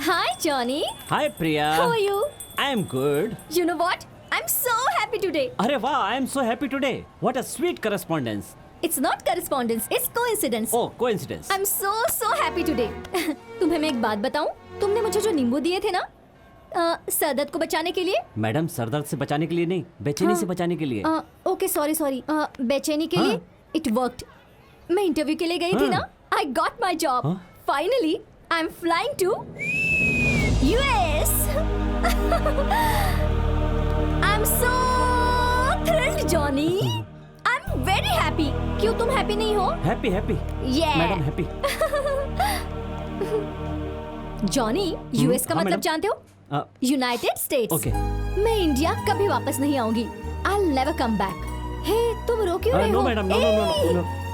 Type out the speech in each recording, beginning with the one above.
Hi, Johnny. Hi, Priya. How are you? I am good. You know what? I'm so happy today. अरे वाह, I am so happy today. What a sweet correspondence. It's not correspondence, it's coincidence. Oh, coincidence. I'm so happy today. तुम्हें मैं एक बात बताऊं? तुमने मुझे जो नींबू दिए थे ना, सर दर्द को बचाने के लिए? मैडम, सर दर्द से बचाने के लिए नहीं, बेचैनी से बचाने के लिए। Okay, sorry. बेचैनी के लिए? It worked. मैं इंटरव्यू के लिए गई थी ना? I got my job. Finally, I'm flying to US. I'm so thrilled, Johnny. I'm very happy. क्यों तुम happy नहीं हो? Happy. Yeah. Madam happy. Johnny, US का मतलब जानते हो? United states. Okay. मैं इंडिया कभी वापस नहीं आऊंगी। I'll never come back. हे, तुम रो क्यों रहे हो? No, madam, no.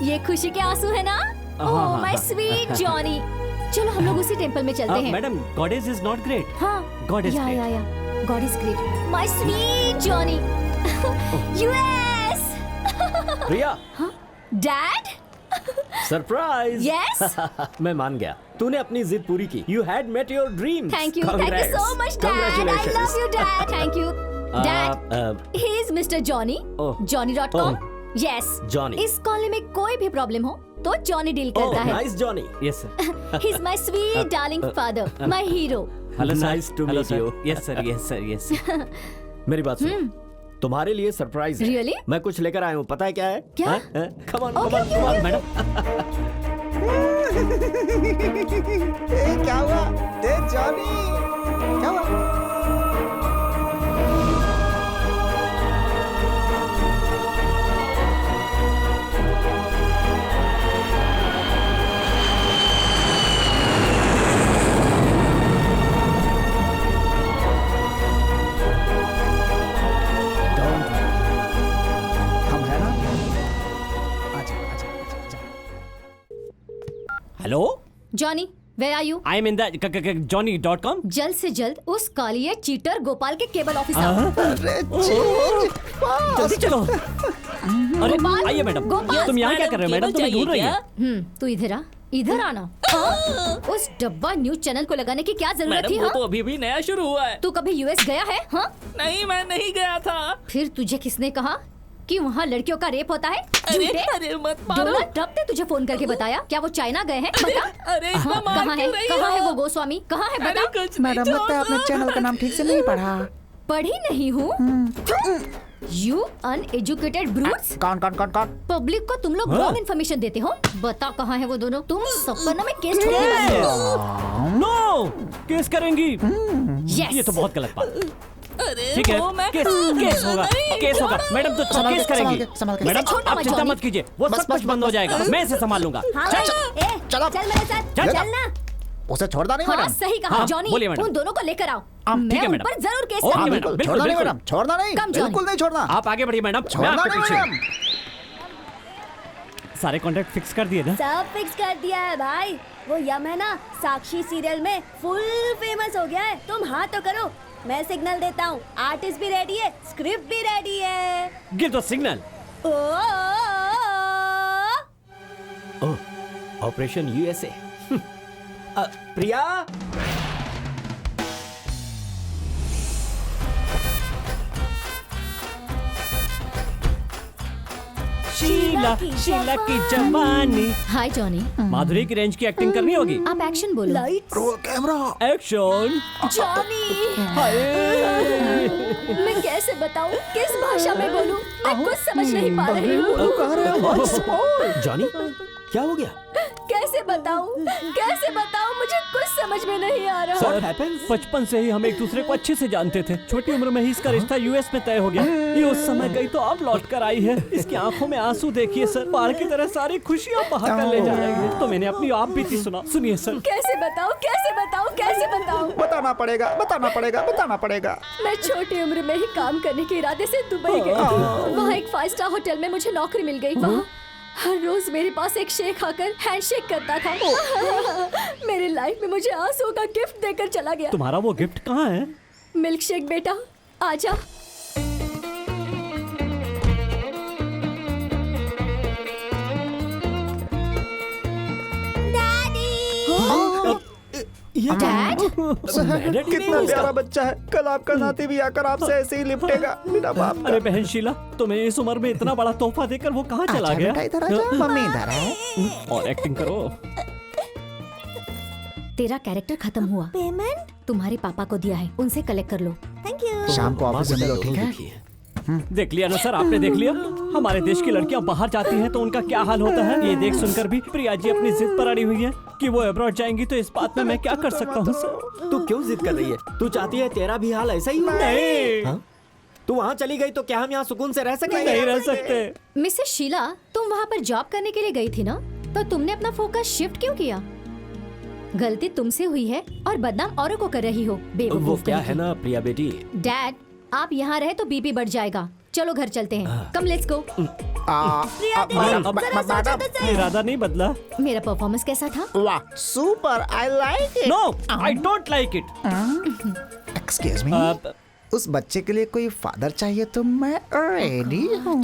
ये खुशी के आंसू है ना? Oh my sweet Johnny. चलो हम लोग उसी टेंपल में चलते हैं। Madam, goddess is not great. हाँ, God is great. या God is great. My sweet Johnny. US. Priya, dad? Surprise. Yes. मैं मान गया, तूने अपनी जिद पूरी की। You had met your dreams. Thank you so much dad. I love you dad. Thank you dad. He is Mr. Johnny. Johnny.com. Yes. Johnny. इस colony में कोई भी प्रॉब्लम हो तो जॉनी डील करता है। Nice Johnny. Yes, sir. He's my sweet darling father, my hero. Hello, sir. Nice to Hello, meet sir. you. Yes, sir. मेरी बात सुनो, तुम्हारे लिए सरप्राइज है। Really? मैं कुछ लेकर आया हूँ, पता है क्या है? क्या? Come on, Okay. मैडम, क्या हुआ? देख जॉनी, क्या हुआ? हम है ना? आजा। Hello, Johnny, where are you? I am in the johnny.com. जल्द से जल्द उस कालिया चीटर गोपाल के केबल ऑफिस आओ। जल्दी चलो। अरे गोपाल, आइए मैडम। गोपाल। तुम यहाँ क्या कर रहे हो मैडम? तुम्हें ढूंढ रही है। तू इधर आना। उस डब्बा न्यूज चैनल को लगाने की क्या जरूरत थी? मैडम, वो तो अभी भी नया शुरू हुआ है। तू कभी यूएस गया है? हाँ? नहीं, मैं नहीं गया था। फिर तुझे किसने कहा कि वहाँ लड़कियों का रेप होता है? झूठे? अरे मत मारो। डोनाल्ड ट्रम्प ने तुझे फोन करके बताया क्या वो चाइना गए हैं? बता। अरे इतना मार कहाँ है? क्यों रही कहाँ है हो? वो गोस्वामी? कहाँ है? अरे बता। कुछ नहीं, मैडम, लगता है आपने छोड़ दो। चैनल का नाम ठीक से नहीं पढ़ा। पढ़ी नहीं हूँ। You uneducated brutes. कौन? पब्लिक को तुम लोग रॉन्ग इन्फॉर्मेशन देते हो। बता कहाँ है वो दोनों? तुम सपना में केस ठोकने वाले हो। नो, केस करेंगी। Yes. ये तो बहुत गलत बात। अरे ठीक है, वो मैं केस होगा, नहीं, केस होगा। मैडम तो संभाल केस के, करेंगी। संभाल के। मैडम, इसे छोड़ना आप मत, चिंता जॉनी। मत कीजिए, वो सब कुछ बंद हो जाएगा। मैं इसे संभाल लूंगा। हाँ, चलो। चल मेरे साथ। चल। चल ना। उसे छोड़ना नहीं हाँ, मैडम। सही कहा हाँ, जॉनी। बोलिए मैडम। उन दोनों को लेकर आओ। ठीक मैं है उन मैडम। पर जरूर केस ओके करूंगी। मैडम, बिल्कुल, छोड़ना नहीं बिल्कुल। मैडम, छोड़ना नहीं। कम जॉनी। बिल्कुल नहीं छोड़ना। आप आगे बढ़िए मैडम, मैं छोड़ना आपके नहीं पीछे हूँ। मैडम। सारे कॉन्ट्रैक्ट फिक्स कर दिए ना? सब फिक्स कर दिया है भाई। वो यम है ना, साक्षी सीरियल में फुल फेमस हो गया है। तुम हाँ तो करो, मैं सिग्नल देता हूँ। आर्टिस्ट भी रेडी है, स्क्रिप्ट भी रेडी है। Give the signal. Operation USA. Priya, Sheela की जवानी। हाय जॉनी, माधुरी की रेंज की एक्टिंग करनी होगी। आप एक्शन बोलो। Roll camera. एक्शन। जॉनी, हाय। मैं कैसे बताऊं? किस भाषा में बोलूं? मैं कुछ समझ नहीं पा रही हूँ। जॉनी, क्या हो गया? कैसे बताऊं? मुझे कुछ समझ में नहीं आ रहा। What happened? बचपन से ही हम एक दूसरे को अच्छे से जानते थे। छोटी उम्र में ही इसका रिश्ता यूएस में तय हो गया। ये उस समय गई तो अब लौट कर आई है। इसकी आंखों में आंसू देखिए सर, बाढ़ की तरह सारी खुशियां बहा कर ले जाएंगे। तो मैंने अपनी आप बीती सुनिए सर। कैसे बताऊं? बताना पड़ेगा। मैं छोटी उम्र में ही काम करने के इरादे से दुबई गई थी। वहाँ एक 5 स्टार होटल में मुझे नौकरी मिल गई। वहाँ हर रोज मेरे पास एक शेख आकर हैंडशेक करता था। मेरे लाइफ में मुझे आंसू का गिफ्ट देकर चला गया। तुम्हारा वो गिफ्ट कहाँ है? मिल्क शेक बेटा, आजा। ये डैड कितना प्यारा बच्चा है। कल आपका नाती भी आकर आपसे ऐसे ही लिपटेगा बिना बाप का। अरे बहन शीला, तुम्हें इस उम्र में इतना बड़ा तोहफा देकर वो कहाँ चला अच्छा गया? बेटा इधर आ जा, मम्मी इधर है। और एक्टिंग करो। तेरा कैरेक्टर खत्म हुआ। पेमेंट? तुम्हारे पापा को दिया है, उनसे कलेक्ट कर लो। Thank you. शाम को ऑफिस में मिलो, ठीक है? देख लिया ना सर, आपने देख लिया। हमारे देश की लड़कियां बाहर जाती हैं तो उनका क्या हाल होता है। ये देख सुनकर भी प्रिया जी अपनी जिद पर अड़ी हुई है कि वो अब्रॉड जाएंगी, तो इस बात में मैं क्या कर सकता हूँ सर? तू क्यों जिद कर रही है? तू चाहती है तेरा भी हाल ऐसा ही हो? नहीं, हाँ? तू वहाँ चली गई तो क्या हम यहाँ सुकून से रह सकेंगे? नहीं रह सकते। मिसेस शीला, तुम वहाँ पर जॉब करने के लिए गई थी ना, तो तुमने अपना फोकस शिफ्ट क्यों किया? गलती तुमसे हुई है और बदनाम औरों को कर रही हो। वो बेवकूफ क्या कहीं है की। ना प्रिया बेटी, डैड, आप यहाँ रहे तो बीपी बढ़ जाएगा। चलो घर चलते हैं। Come let's go. मैडम इरादा नहीं बदला। मेरा परफॉर्मेंस कैसा था? वाह super, I like it. No, I don't like it. Excuse me, उस बच्चे के लिए कोई फादर चाहिए तो मैं रेडी हूँ।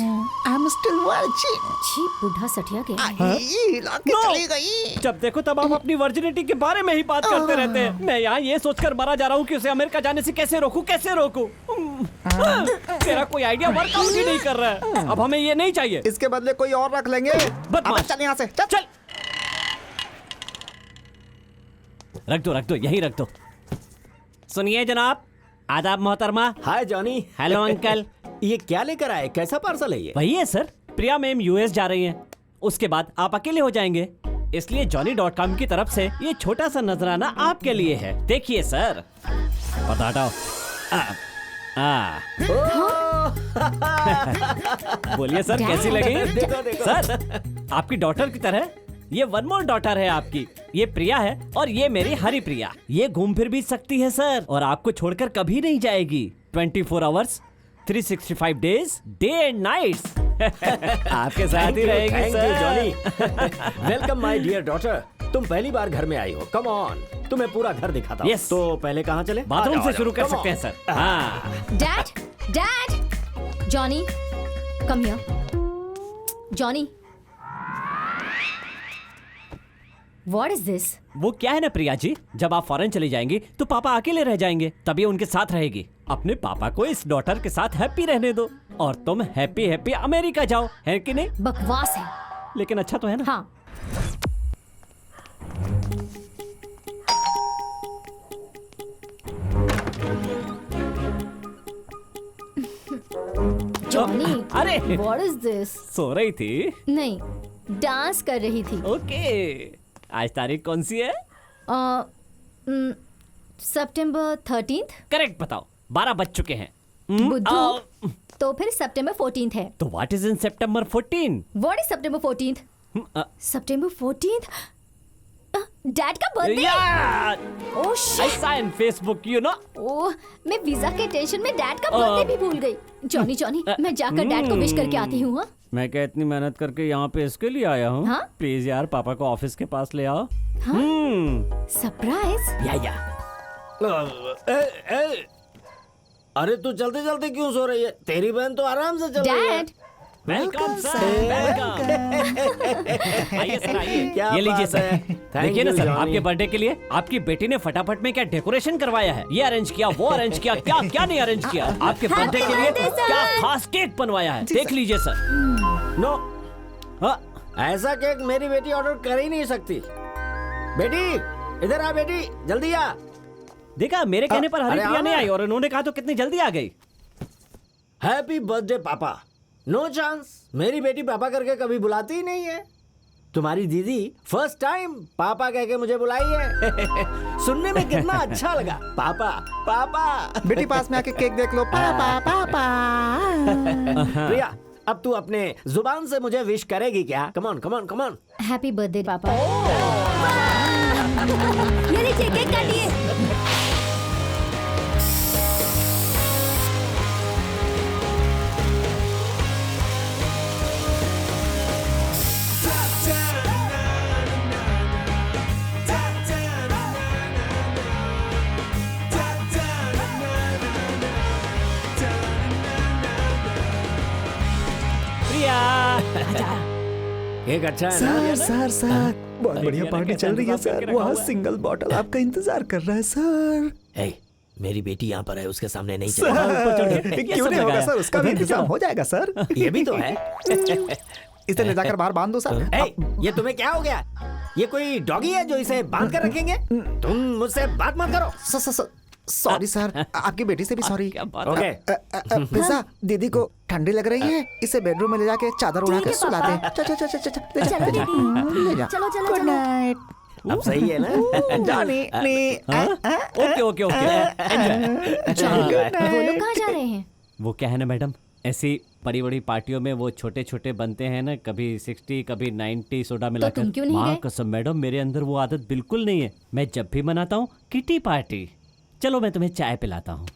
I am still virgin. छी, बुढ़ा सठिया गया। हिला के चली गई। जब देखो तब आप अपनी वर्जिनिटी के बारे में ही बात करते रहते हैं। मैं यहाँ ये सोचकर मरा जा रहा हूँ कि उसे अमेरिका जाने से कैसे रोकूं। तेरा कोई आइडिया वर्कआउट ही नहीं कर रहा है। अब हमें ये नहीं चाहिए। इसके बदले कोई और रख लेंगे। बदमाश। अब चल यहाँ से, चल। चल, रख दो, यही रख दो। सुनिए जनाब, आदाब मोहतरमा। हाय जॉनी। Hello uncle. ये क्या लेकर आए? कैसा पार्सल है ये? वही है सर, प्रिया मैम यूएस जा रही हैं। उसके बाद आप अकेले हो जाएंगे, इसलिए johnny.com की तरफ से ये छोटा सा नजराना आपके लिए है। देखिए सर, बता दो। बोलिए सर, कैसी लगी? देखो। सर, आपकी डॉटर की तरह ये वन मोर डॉटर है आपकी। ये प्रिया है और ये मेरी हरी प्रिया। ये घूम फिर भी सकती है सर, और आपको छोड़कर कभी नहीं जाएगी। 24 hours 365 days, day and nights आपके साथ ही रहेगी thank you sir. Johnny. Welcome my dear daughter. तुम पहली बार घर में आई हो। कम ऑन, तुम्हें पूरा घर दिखाता हूँ। Yes. तो पहले कहाँ चले? बाथरूम आ से जाओ, शुरू कर come सकते हैं on. सर। हाँ, dad, Johnny, come here. Johnny, what is this? वो क्या है ना प्रिया जी, जब आप फॉरेन चली जाएंगी तो पापा अकेले रह जाएंगे, तभी उनके साथ रहेगी। अपने पापा को इस डॉटर के साथ हैप्पी रहने दो और तुम हैप्पी हैप्पी अमेरिका जाओ, है कि नहीं? बकवास है। लेकिन अच्छा तो है ना? हाँ, जॉनी, अरे व्हाट इज दिस? सो रही थी। नहीं, डांस कर रही थी। ओके, आज तारीख कौन सी है? सितंबर 13th। करेक्ट बताओ, 12 बज चुके हैं। बुद्धू, तो फिर सितंबर 14th है। तो व्हाट इज इन सितंबर 14? व्हाट इज सितंबर 14th? सितंबर 14th? डैड का birthday? Oh I shit. saw in Facebook, you know. Oh, मैं वीजा के टेंशन में डैड का बर्थडे भी भूल गई। जॉनी, मैं जाकर डैड को विश करके आती हूँ। हाँ? मैं क्या इतनी मेहनत करके यहाँ पे इसके लिए आया हूँ? हाँ? प्लीज यार, पापा को ऑफिस के पास ले आओ। सरप्राइज? या अरे तू चलते चलते क्यों सो रही है? तेरी बहन तो आराम से चल रही है। Dad, welcome sir, welcome. आइए सर, आइए। क्या ये लीजिए बात सर। है। देखिए ना you, सर, Johnny. आपके बर्थडे के लिए आपकी बेटी ने फटाफट में क्या डेकोरेशन करवाया है। ये अरेंज किया, वो अरेंज किया, क्या क्या नहीं अरेंज किया। आपके बर्थडे के लिए birthday, sir. क्या खास केक बनवाया है, देख लीजिए सर। नो, हाँ, ऐसा केक मेरी बेटी ऑर्डर कर ही नहीं सकती। बेटी इधर आ, बेटी जल्दी आ। देखा, मेरे कहने पर अरे हरिप्रिया आओ नहीं ना। आई और उन्होंने कहा तो कितनी जल्दी आ गई। हैप्पी बर्थडे पापा। नो चांस, मेरी बेटी पापा करके कभी बुलाती ही नहीं है। तुम्हारी दीदी फर्स्ट टाइम पापा कह के मुझे बुलाई है। सुनने में कितना अच्छा लगा, पापा पापा। बेटी पास में आके केक देख लो। पापा पापा। प्रिया, अब तू अपने जुबान से मुझे विश करेगी क्या? Come on, come on, come on. Happy birthday पापा। ये लीजिए केक काटिए। प्रिया, एक अच्छा है ना? सर बहुत बढ़िया आइडिया पार्टी कैसा चल रही है इंतजाम सर। करके वहाँ रखा हुआ है। सिंगल बॉटल आपका इंतजार कर रहा है सर। ए, मेरी बेटी यहाँ पर है, उसके सामने नहीं सर चलेगा। क्यों नहीं होगा सर, उसका भी इंतजाम हो जाएगा सर। ये भी तो है। इसे ले जाकर बाहर बांध दो सर। ए, ये तुम्हें क्या हो गया? ये कोई डॉगी है जो इसे बांध कर रखेंगे? तुम मुझसे बात मत करो। सॉरी सर, आपकी बेटी से भी सॉरी। क्या बात ओके, पिज्जा दीदी को ठंडी लग रही है, इसे बेडरूम में ले जाके चादर उड़ा ठीक के है, सुला दे। पापा। चलो दीदी। चलो, चलो, गुड चलो। नाइट अब सही है ना? जॉनी ओके ओके ओके वो लोग कहाँ जा रहे हैं? वो क्या है ना मैडम, ऐसी बड़ी बड़ी पार्टियों में वो छोटे छोटे बनते हैं ना, कभी 60 कभी 90 सोडा मिलाकर। तुम क्यों नहीं माँ गए? कसम मैडम, मेरे अंदर वो आदत बिल्कुल नहीं है। मैं जब भी मनाता हूँ किटी पार्टी। चलो मैं तुम्हें चाय पिलाता हूँ।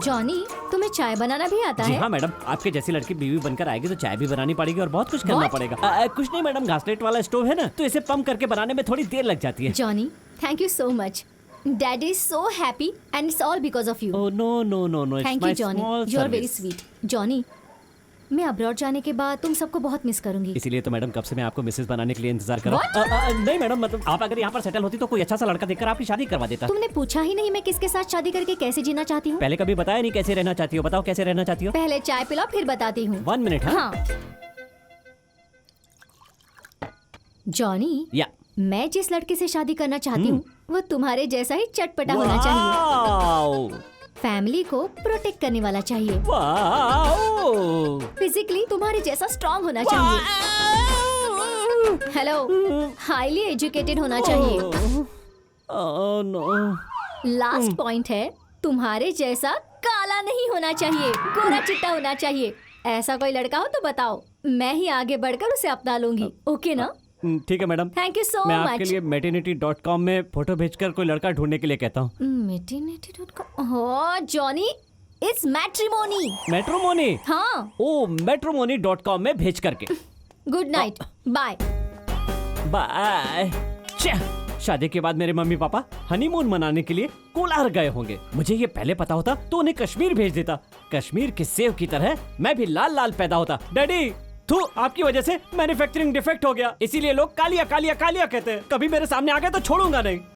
जॉनी, तुम्हें चाय बनाना भी आता जी है? हाँ मैडम, आपके जैसी लड़की बीवी बनकर आएगी तो चाय भी बनानी पड़ेगी और बहुत कुछ करना What? पड़ेगा। कुछ नहीं मैडम, घासलेट वाला स्टोव है ना, तो इसे पंप करके बनाने में थोड़ी देर लग जाती है। Johnny, thank you so much. Daddy is so happy and it's all because of you. Oh no no no no, thank you Johnny, you are very sweet. Johnny, मैं अब्रॉड जाने के बाद तुम सबको बहुत मिस करूंगी। इसीलिए तो मैडम कब से मैं आपको मिसेज बनाने के लिए इंतजार कर What? रहा हूँ। नहीं मैडम, मतलब आप अगर यहाँ पर सेटल होती तो कोई अच्छा सा लड़का देखकर आपकी शादी करवा देता। तुमने पूछा ही नहीं मैं किसके साथ शादी करके कैसे जीना चाहती हूँ। पहले कभी बताया नहीं कैसे रहना चाहती हो, बताओ कैसे रहना चाहती हो। पहले चाय पिलाओ फिर बताती हूँ। 1 मिनट। हाँ जॉनी, या मैं जिस लड़के से शादी करना चाहती हूँ वो तुम्हारे जैसा ही चटपटा होना चाहिए, वाओ फैमिली को प्रोटेक्ट करने वाला चाहिए, वाओ फिजिकली तुम्हारे जैसा स्ट्रांग होना चाहिए, हेलो, हाईली एजुकेटेड होना चाहिए। Oh no. लास्ट पॉइंट है, तुम्हारे जैसा काला नहीं होना चाहिए, गोरा चिट्टा होना चाहिए। ऐसा कोई लड़का हो तो बताओ, मैं ही आगे बढ़कर उसे अपना लूंगी। ओके ना? ठीक है मैडम, थैंक यू सो मैं आपके मच। लिए maternity.com में फोटो भेजकर कोई लड़का ढूंढने के लिए कहता हूँ। Maternity.com। Oh Johnny, it's matrimony. Matrimony. हाँ, ओ matrimony.com में भेज करके। Good night, bye. बाय। शादी के बाद मेरे मम्मी पापा हनीमून मनाने के लिए कोलार गए होंगे। मुझे ये पहले पता होता तो उन्हें कश्मीर भेज देता। कश्मीर के सेव की तरह मैं भी लाल लाल पैदा होता। डैडी, तू आपकी वजह से मैन्युफैक्चरिंग डिफेक्ट हो गया, इसीलिए लोग कालिया कालिया कालिया कहते हैं। कभी मेरे सामने आ गए तो छोड़ूंगा नहीं।